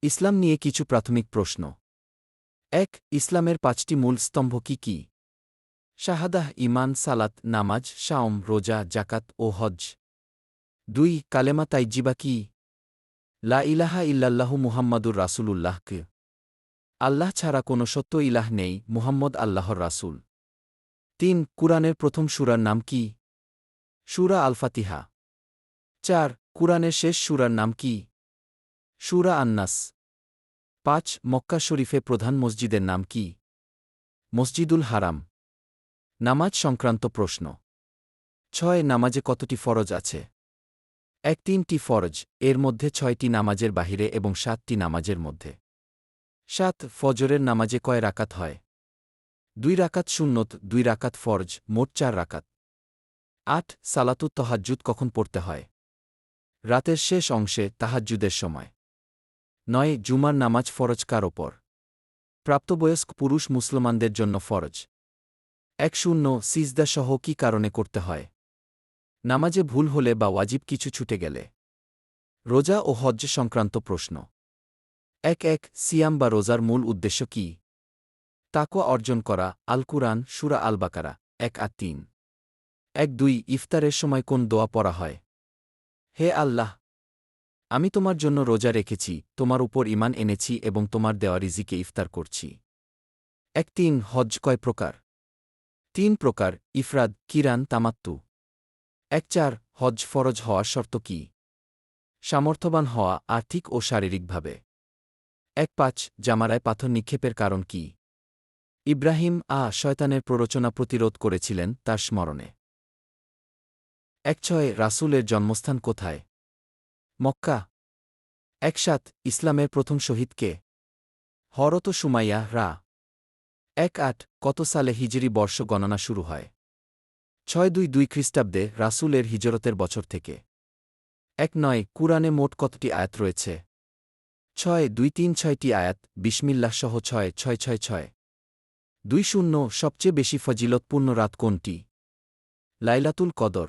ইসলাম নিয়ে কিছু প্রাথমিক প্রশ্ন। ১. ইসলামের ৫টি মূল স্তম্ভ কি কি? শাহাদাহ, ঈমান, সালাত, নামাজ, শাওম, রোজা, জাকাত ও হজ্জ। ২. কালেমা তাইজ্জিবা কি? লা ইলাহা ইল্লাল্লাহু মুহাম্মাদুর রাসূলুল্লাহ কে। আল্লাহ ছাড়া কোনো সত্য ইলাহ নেই, মুহাম্মদ আল্লাহর রাসূল। ৩. কুরআনের প্রথম সূরার নাম কি? সূরা আল ফাতিহা। ৪. কুরআনের শেষ সূরার নাম কি? সূরা আন-নাস। ৫. মক্কা শরীফে প্রধান মসজিদের নাম কি? মসজিদুল হারাম। নামাজ সংক্রান্ত প্রশ্ন। ৬. নামাজে কতটি ফরজ আছে? ১. ৩টি ফরজ, এর মধ্যে ৬টি নামাজের বাহিরে এবং ৭টি নামাজের মধ্যে। ৭. ফজরের নামাজে কয় রাকাত হয়? ২ রাকাত সুন্নত, ২ রাকাত ফরজ, মোট ৪ রাকাত। ৮. সালাতুত তাহাজ্জুদ কখন পড়তে হয়? রাতের শেষ অংশে, তাহাজ্জুদের সময়। ৯. জুমার নামাজ ফরজ কার ওপর? প্রাপ্তবয়স্ক পুরুষ মুসলমানদের জন্য ফরজ। ১. সিজদা সহ কী কারণে করতে হয়? নামাজে ভুল হলে বা ওয়াজিব কিছু ছুটে গেলে। রোজা ও হজ্জ সংক্রান্ত প্রশ্ন। ১. সিয়াম বা রোজার মূল উদ্দেশ্য কি? তাকওয়া অর্জন করা, আল কুরআন, সূরা আল বাকারা ১-৩। ১. ইফতারের সময় কোন দোয়া পড়া হয়? হে আল্লাহ! আমি তোমার জন্য রোজা রেখেছি, তোমার উপর ঈমান এনেছি এবং তোমার দেওয়া রিজিকে ইফতার করছি। ১. হজ্জ কয় প্রকার? ৩ প্রকার, ইফরাদ, কিরান, তামাত্তু। ১. হজ্জ ফরজ হওয়ার শর্ত কি? সামর্থ্যবান হওয়া, আর্থিক ও শারীরিকভাবে। ১. জামারায় পাথর নিক্ষেপের কারণ কি? ইব্রাহিম শয়তানের প্ররোচনা প্রতিরোধ করেছিলেন তার স্মরণে। ১. রাসূলের জন্মস্থান কোথায়? মক্কা। ১. ইসলামের প্রথম শহীদ কে? হরত সুমাইয়া রা। ১. কত সালে হিজরি বর্ষ গণনা শুরু হয়? ৬22 খ্রিস্টাব্দে, রাসূলের হিজরতের বছর থেকে। ১. কুরআনে মোট কতটি আয়াত রয়েছে? ৬:২-৩-৬টি আয়াত, বিসমিল্লাহ সহ ৬:৬৬৬। ২. সবচেয়ে বেশি ফজিলতপূর্ণ রাত কোনটি? লাইলাতুল কদর।